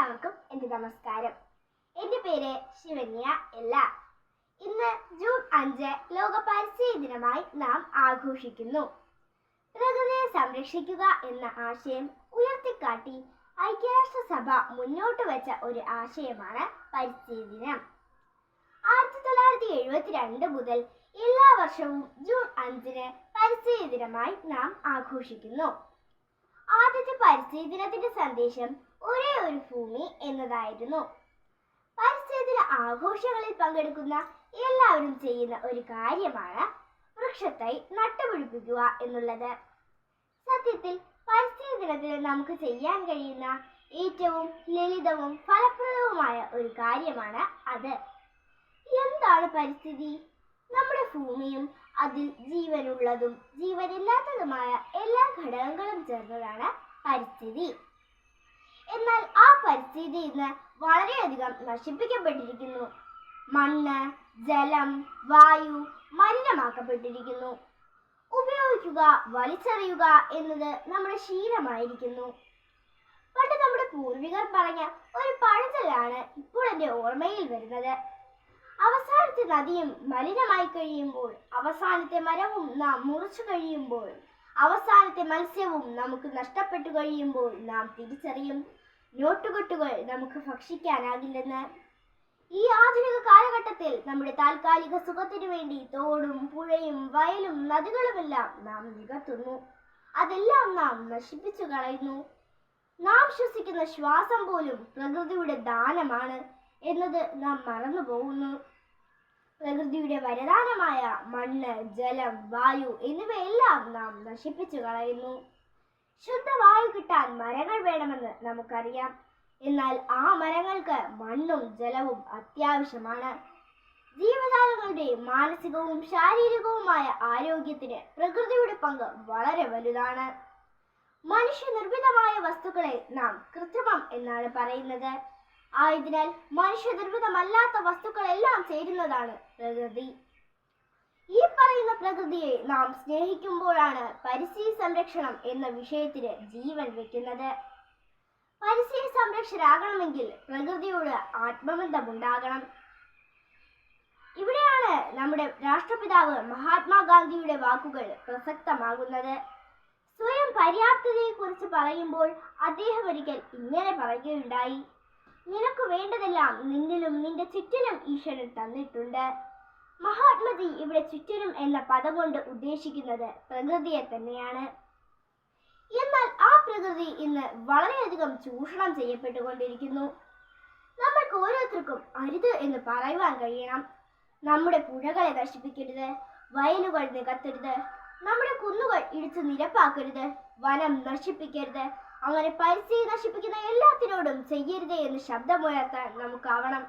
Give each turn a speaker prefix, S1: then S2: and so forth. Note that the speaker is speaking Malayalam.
S1: എല്ലാവർക്കും എൻ്റെ നമസ്കാരം. എൻ്റെ പേര് ശിവന്യ എല്ല. ഇന്ന് ജൂൺ 5 ലോക പരിസ്ഥിതി ദിനമായി നാം ആഘോഷിക്കുന്നു. പ്രകൃതിയെ സംരക്ഷിക്കുക എന്ന ആശയം ഉയർത്തിക്കാട്ടി ഐക്യരാഷ്ട്രസഭ മുന്നോട്ട് വെച്ച ഒരു ആശയമാണ് പരിസ്ഥിതി ദിനം. 1972 മുതൽ എല്ലാ വർഷവും ജൂൺ 5 പരിസ്ഥിതി ദിനമായി നാം ആഘോഷിക്കുന്നു. ആദ്യത്തെ പരിസ്ഥിതി ദിനത്തിന്റെ സന്ദേശം ഒരേ ഒരു ഭൂമി എന്നതായിരുന്നു. പരിസ്ഥിതി ദിന ആഘോഷങ്ങളിൽ പങ്കെടുക്കുന്ന എല്ലാവരും ചെയ്യുന്ന ഒരു കാര്യമാണ് വൃക്ഷത്തൈ നട്ടുപിടിപ്പിക്കുക എന്നുള്ളത്. സത്യത്തിൽ പരിസ്ഥിതി ദിനത്തിൽ നമുക്ക് ചെയ്യാൻ കഴിയുന്ന ഏറ്റവും ലളിതവും ഫലപ്രദവുമായ ഒരു കാര്യമാണ് അത്. എന്താണ് പരിസ്ഥിതി? നമ്മുടെ ഭൂമിയും അതിൽ ജീവനുള്ളതും ജീവനില്ലാത്തതുമായ എല്ലാ ഘടകങ്ങളും ചേർന്നതാണ് പരിസ്ഥിതി. എന്നാൽ ആ പരിസ്ഥിതി ഇന്ന് വളരെയധികം നശിപ്പിക്കപ്പെട്ടിരിക്കുന്നു. മണ്ണ്, ജലം, വായു മലിനമാക്കപ്പെട്ടിരിക്കുന്നു. ഉപയോഗിക്കുക, വലിച്ചെറിയുക എന്നത് നമ്മുടെ ശീലമായിരിക്കുന്നു. പണ്ട് നമ്മുടെ പൂർവികർ പറഞ്ഞ ഒരു പഴഞ്ചൊല്ലാണ് ഇപ്പോൾ എൻ്റെ ഓർമ്മയിൽ വരുന്നത്. അവസാനത്തെ നദിയും മലിനമായി കഴിയുമ്പോൾ, അവസാനത്തെ മരവും നാം മുറിച്ചു കഴിയുമ്പോൾ, അവസാനത്തെ മത്സ്യവും നമുക്ക് നഷ്ടപ്പെട്ടു കഴിയുമ്പോൾ നാം തിരിച്ചറിയും നോട്ടുകെട്ടുകൾ നമുക്ക് ഭക്ഷിക്കാനാകില്ലെന്ന്. ഈ ആധുനിക കാലഘട്ടത്തിൽ നമ്മുടെ താൽക്കാലിക സുഖത്തിനു വേണ്ടി തോടും പുഴയും വയലും നദികളുമെല്ലാം നാം നികത്തുന്നു. അതെല്ലാം നാം നശിപ്പിച്ചു കളയുന്നു. നാം ശ്വസിക്കുന്ന ശ്വാസം പോലും പ്രകൃതിയുടെ ദാനമാണ് എന്നത് നാം മറന്നു പോകുന്നു. പ്രകൃതിയുടെ വരദാനമായ മണ്ണ്, ജലം, വായു എന്നിവയെല്ലാം നാം നശിപ്പിച്ചു കളയുന്നു. ശുദ്ധവായു കിട്ടാൻ മരങ്ങൾ വേണമെന്ന് നമുക്കറിയാം. എന്നാൽ ആ മരങ്ങൾക്ക് മണ്ണും ജലവും അത്യാവശ്യമാണ്. ജീവജാലങ്ങളുടെ മാനസികവും ശാരീരികവുമായ ആരോഗ്യത്തിന് പ്രകൃതിയുടെ പങ്ക് വളരെ വലുതാണ്. മനുഷ്യനിർമ്മിതമായ വസ്തുക്കളെ നാം കൃത്രിമം എന്നാണ് പറയുന്നത്. ആയതിനാൽ മനുഷ്യനിർമ്മിതമല്ലാത്ത വസ്തുക്കളെല്ലാം ചേരുന്നതാണ് പ്രകൃതി. ഈ പറയുന്ന പ്രകൃതിയെ നാം സ്നേഹിക്കുമ്പോഴാണ് പരിസ്ഥിതി സംരക്ഷണം എന്ന വിഷയത്തിന് ജീവൻ വെക്കുന്നത്. പരിസ്ഥിതി സംരക്ഷകരാകണമെങ്കിൽ പ്രകൃതിയോട് ആത്മബന്ധമുണ്ടാകണം. ഇവിടെയാണ് നമ്മുടെ രാഷ്ട്രപിതാവ് മഹാത്മാഗാന്ധിയുടെ വാക്കുകൾ പ്രസക്തമാകുന്നത്. സ്വയം പര്യാപ്തതയെക്കുറിച്ച് പറയുമ്പോൾ അദ്ദേഹം ഒരിക്കൽ ഇങ്ങനെ പറയുകയുണ്ടായി: നിനക്ക് വേണ്ടതെല്ലാം നിന്നിലും നിന്റെ ചുറ്റിനും ഈശ്വരൻ തന്നിട്ടുണ്ട്. മഹാത്മജി ഇവിടെ ചുറ്റിനും എന്ന പദം കൊണ്ട് ഉദ്ദേശിക്കുന്നത് പ്രകൃതിയെ തന്നെയാണ്. എന്നാൽ ആ പ്രകൃതി ഇന്ന് വളരെയധികം ചൂഷണം ചെയ്യപ്പെട്ടുകൊണ്ടിരിക്കുന്നു. നമ്മൾക്ക് ഓരോരുത്തർക്കും അരുത് എന്ന് പറയുവാൻ കഴിയണം. നമ്മുടെ പുഴകളെ നശിപ്പിക്കരുത്, വയലുകൾ നികത്തരുത്, നമ്മുടെ കുന്നുകൾ ഇടിച്ചു നിരപ്പാക്കരുത്, വനം നശിപ്പിക്കരുത്, അങ്ങനെ പരിസ്ഥിതി നശിപ്പിക്കുന്ന എല്ലാത്തിനോടും ചെയ്യരുതേ എന്ന് ശബ്ദമുയർത്താൻ നമുക്കാവണം.